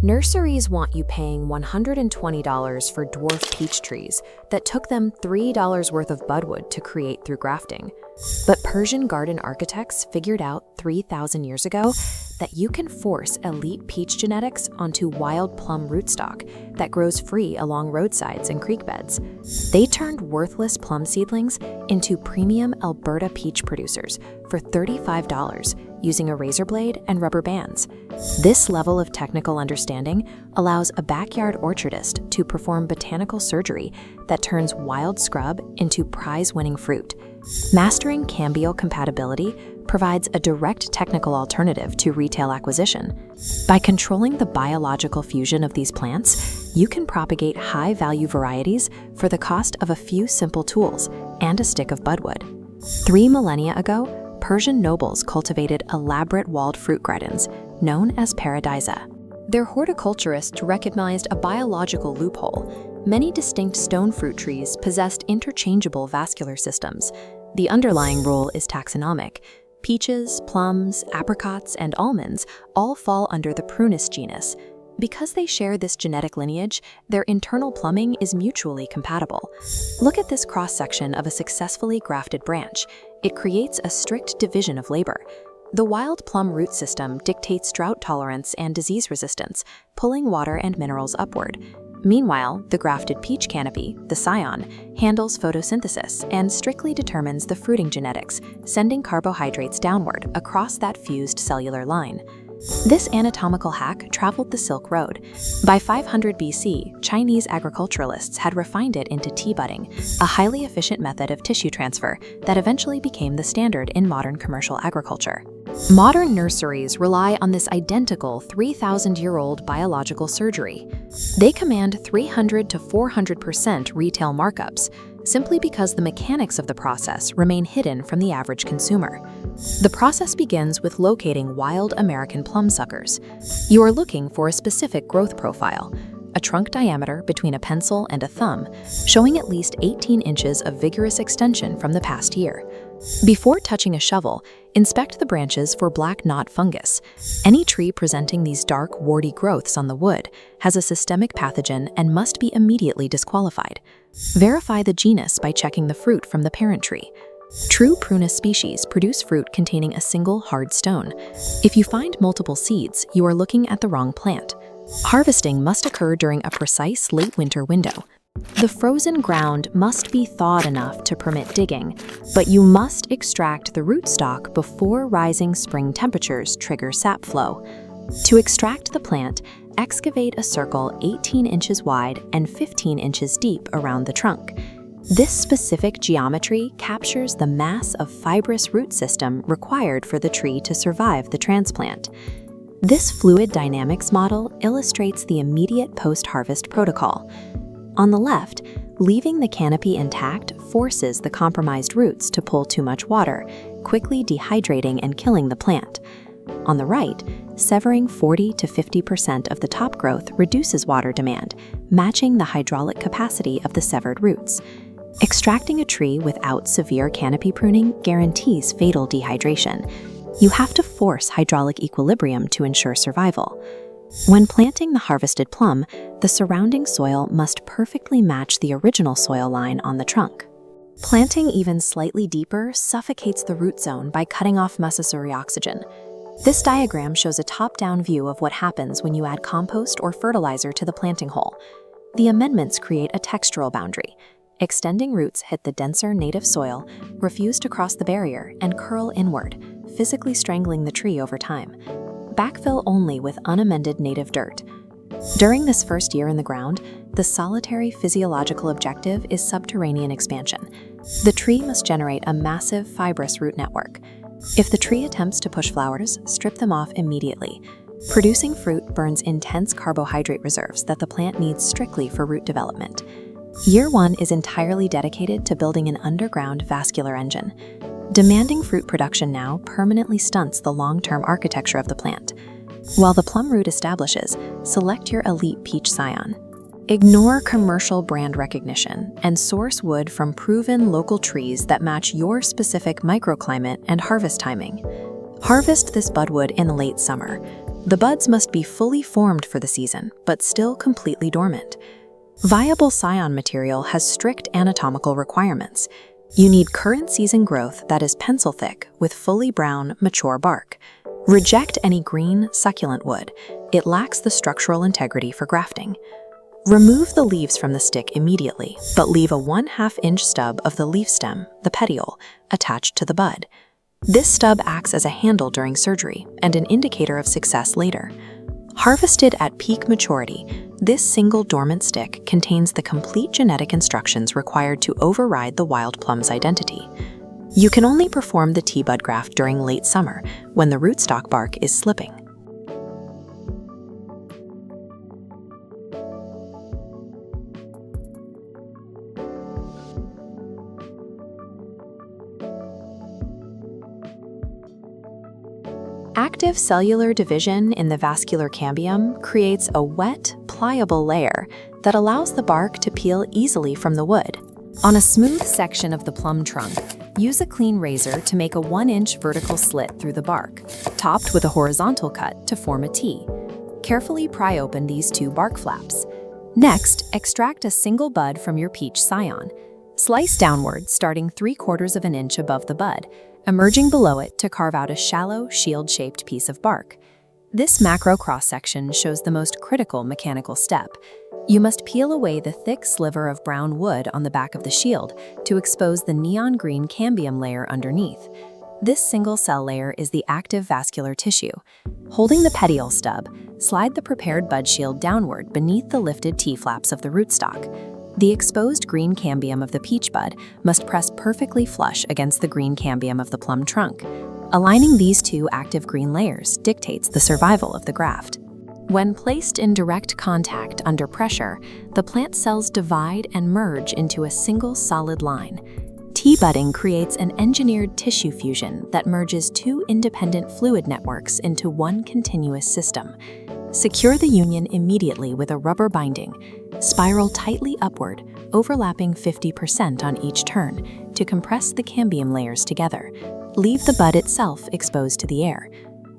Nurseries want you paying $120 for dwarf peach trees that took them $3 worth of budwood to create through grafting. But Persian garden architects figured out 3,000 years ago that you can force elite peach genetics onto wild plum rootstock that grows free along roadsides and creek beds. They turned worthless plum seedlings into premium Alberta peach producers for $35 using a razor blade and rubber bands. This level of technical understanding allows a backyard orchardist to perform botanical surgery that turns wild scrub into prize-winning fruit. Mastering cambial compatibility provides a direct technical alternative to retail acquisition. By controlling the biological fusion of these plants, you can propagate high-value varieties for the cost of a few simple tools and a stick of budwood. 3 millennia ago, Persian nobles cultivated elaborate walled fruit gardens, known as paradisa. Their horticulturists recognized a biological loophole. Many distinct stone fruit trees possessed interchangeable vascular systems. The underlying rule is taxonomic. Peaches, plums, apricots, and almonds all fall under the Prunus genus. Because they share this genetic lineage, their internal plumbing is mutually compatible. Look at this cross-section of a successfully grafted branch. It creates a strict division of labor. The wild plum root system dictates drought tolerance and disease resistance, pulling water and minerals upward. Meanwhile, the grafted peach canopy, the scion, handles photosynthesis and strictly determines the fruiting genetics, sending carbohydrates downward across that fused cellular line. This anatomical hack traveled the Silk Road. By 500 BC, Chinese agriculturalists had refined it into TBudding, a highly efficient method of tissue transfer that eventually became the standard in modern commercial agriculture. Modern nurseries rely on this identical 3,000-year-old biological surgery. They command 300 to 400% retail markups, simply because the mechanics of the process remain hidden from the average consumer. The process begins with locating wild American plum suckers. You are looking for a specific growth profile, a trunk diameter between a pencil and a thumb, showing at least 18 inches of vigorous extension from the past year. Before touching a shovel, inspect the branches for black knot fungus. Any tree presenting these dark, warty growths on the wood has a systemic pathogen and must be immediately disqualified. Verify the genus by checking the fruit from the parent tree. True Prunus species produce fruit containing a single hard stone. If you find multiple seeds, you are looking at the wrong plant. Harvesting must occur during a precise late winter window. The frozen ground must be thawed enough to permit digging, but you must extract the rootstock before rising spring temperatures trigger sap flow. To extract the plant, excavate a circle 18 inches wide and 15 inches deep around the trunk. This specific geometry captures the mass of fibrous root system required for the tree to survive the transplant. This fluid dynamics model illustrates the immediate post-harvest protocol. On the left, leaving the canopy intact forces the compromised roots to pull too much water, quickly dehydrating and killing the plant. On the right, severing 40 to 50% of the top growth reduces water demand, matching the hydraulic capacity of the severed roots. Extracting a tree without severe canopy pruning guarantees fatal dehydration. You have to force hydraulic equilibrium to ensure survival. When planting the harvested plum, the surrounding soil must perfectly match the original soil line on the trunk. Planting even slightly deeper suffocates the root zone by cutting off necessary oxygen. This diagram shows a top-down view of what happens when you add compost or fertilizer to the planting hole. The amendments create a textural boundary. Extending roots hit the denser native soil, refuse to cross the barrier, and curl inward, physically strangling the tree over time. Backfill only with unamended native dirt. During this first year in the ground, the solitary physiological objective is subterranean expansion. The tree must generate a massive fibrous root network. If the tree attempts to push flowers, strip them off immediately. Producing fruit burns intense carbohydrate reserves that the plant needs strictly for root development. Year 1 is entirely dedicated to building an underground vascular engine. Demanding fruit production now permanently stunts the long-term architecture of the plant. While the plum root establishes, select your elite peach scion. Ignore commercial brand recognition and source wood from proven local trees that match your specific microclimate and harvest timing. Harvest this budwood in the late summer. The buds must be fully formed for the season, but still completely dormant. Viable scion material has strict anatomical requirements. You need current season growth that is pencil thick with fully brown, mature bark. Reject any green, succulent wood. It lacks the structural integrity for grafting. Remove the leaves from the stick immediately, but leave a 1/2 inch stub of the leaf stem, the petiole, attached to the bud. This stub acts as a handle during surgery and an indicator of success later. Harvested at peak maturity, this single dormant stick contains the complete genetic instructions required to override the wild plum's identity. You can only perform the TBud graft during late summer, when the rootstock bark is slipping. Active cellular division in the vascular cambium creates a wet, pliable layer that allows the bark to peel easily from the wood. On a smooth section of the plum trunk, use a clean razor to make a 1-inch vertical slit through the bark, topped with a horizontal cut to form a T. Carefully pry open these 2 bark flaps. Next, extract a single bud from your peach scion. Slice downward, starting 3/4 of an inch above the bud, emerging below it to carve out a shallow, shield-shaped piece of bark. This macro cross-section shows the most critical mechanical step. You must peel away the thick sliver of brown wood on the back of the shield to expose the neon green cambium layer underneath. This single-cell layer is the active vascular tissue. Holding the petiole stub, slide the prepared bud shield downward beneath the lifted T-flaps of the rootstock. The exposed green cambium of the peach bud must press perfectly flush against the green cambium of the plum trunk. Aligning these 2 active green layers dictates the survival of the graft. When placed in direct contact under pressure, the plant cells divide and merge into a single solid line. T-budding creates an engineered tissue fusion that merges 2 independent fluid networks into one continuous system. Secure the union immediately with a rubber binding. Spiral tightly upward, overlapping 50% on each turn, to compress the cambium layers together. Leave the bud itself exposed to the air.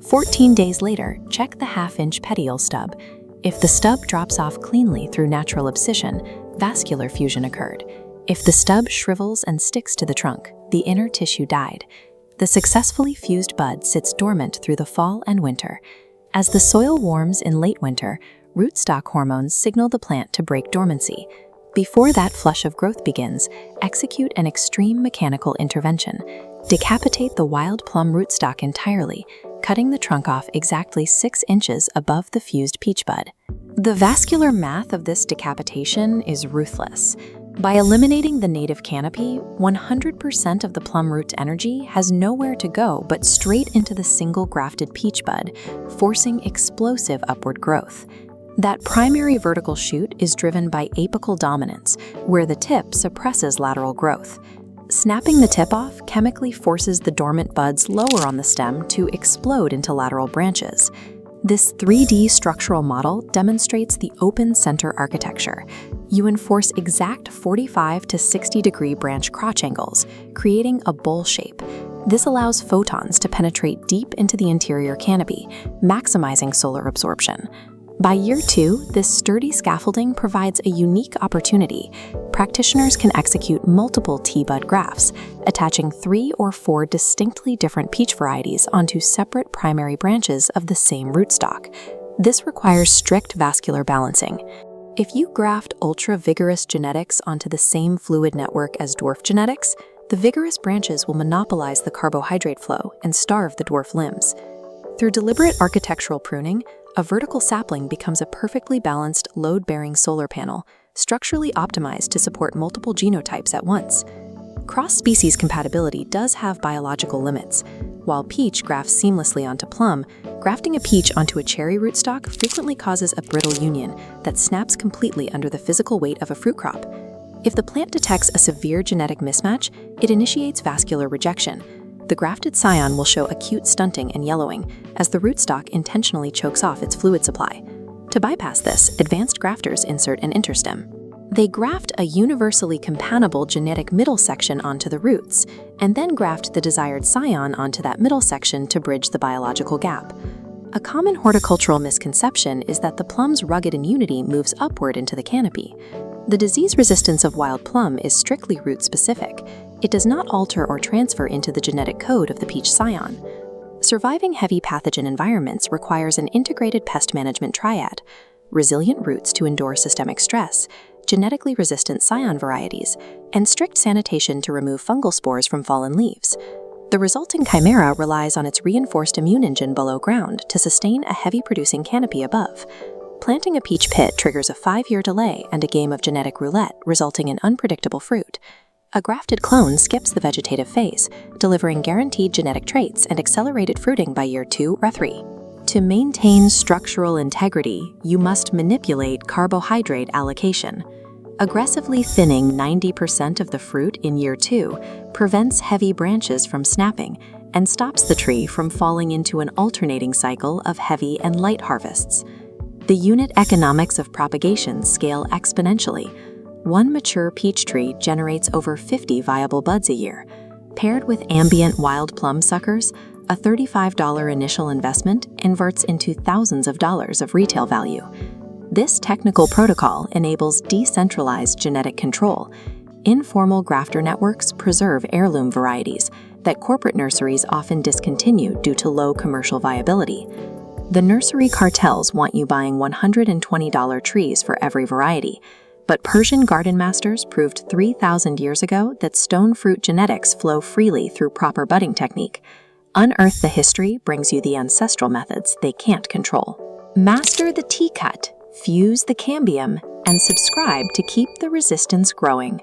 14 days later, check the 1/2 inch petiole stub. If the stub drops off cleanly through natural abscission, vascular fusion occurred. If the stub shrivels and sticks to the trunk, the inner tissue died. The successfully fused bud sits dormant through the fall and winter. As the soil warms in late winter, rootstock hormones signal the plant to break dormancy. Before that flush of growth begins, execute an extreme mechanical intervention. Decapitate the wild plum rootstock entirely, cutting the trunk off exactly 6 inches above the fused peach bud. The vascular math of this decapitation is ruthless. By eliminating the native canopy, 100% of the plum root's energy has nowhere to go but straight into the single grafted peach bud, forcing explosive upward growth. That primary vertical shoot is driven by apical dominance, where the tip suppresses lateral growth. Snapping the tip off chemically forces the dormant buds lower on the stem to explode into lateral branches. This 3D structural model demonstrates the open center architecture. You enforce exact 45 to 60 degree branch crotch angles, creating a bowl shape. This allows photons to penetrate deep into the interior canopy, maximizing solar absorption. By year 2, this sturdy scaffolding provides a unique opportunity. Practitioners can execute multiple TBud grafts, attaching 3 or 4 distinctly different peach varieties onto separate primary branches of the same rootstock. This requires strict vascular balancing. If you graft ultra-vigorous genetics onto the same fluid network as dwarf genetics, the vigorous branches will monopolize the carbohydrate flow and starve the dwarf limbs. Through deliberate architectural pruning, a vertical sapling becomes a perfectly balanced, load-bearing solar panel, structurally optimized to support multiple genotypes at once. Cross-species compatibility does have biological limits. While peach grafts seamlessly onto plum, grafting a peach onto a cherry rootstock frequently causes a brittle union that snaps completely under the physical weight of a fruit crop. If the plant detects a severe genetic mismatch, it initiates vascular rejection. The grafted scion will show acute stunting and yellowing, as the rootstock intentionally chokes off its fluid supply. To bypass this, advanced grafters insert an interstem. They graft a universally compatible genetic middle section onto the roots, and then graft the desired scion onto that middle section to bridge the biological gap. A common horticultural misconception is that the plum's rugged immunity moves upward into the canopy. The disease resistance of wild plum is strictly root-specific. It does not alter or transfer into the genetic code of the peach scion. Surviving heavy pathogen environments requires an integrated pest management triad: resilient roots to endure systemic stress, genetically resistant scion varieties, and strict sanitation to remove fungal spores from fallen leaves. The resulting chimera relies on its reinforced immune engine below ground to sustain a heavy-producing canopy above. Planting a peach pit triggers a 5-year delay and a game of genetic roulette, resulting in unpredictable fruit. A grafted clone skips the vegetative phase, delivering guaranteed genetic traits and accelerated fruiting by year 2 or 3. To maintain structural integrity, you must manipulate carbohydrate allocation. Aggressively thinning 90% of the fruit in year 2 prevents heavy branches from snapping and stops the tree from falling into an alternating cycle of heavy and light harvests. The unit economics of propagation scale exponentially. One mature peach tree generates over 50 viable buds a year. Paired with ambient wild plum suckers, a $35 initial investment inverts into thousands of dollars of retail value. This technical protocol enables decentralized genetic control. Informal grafter networks preserve heirloom varieties that corporate nurseries often discontinue due to low commercial viability. The nursery cartels want you buying $120 trees for every variety, but Persian garden masters proved 3,000 years ago that stone fruit genetics flow freely through proper budding technique. Unearth the History brings you the ancestral methods they can't control. Master the T-cut, fuse the cambium, and subscribe to keep the resistance growing.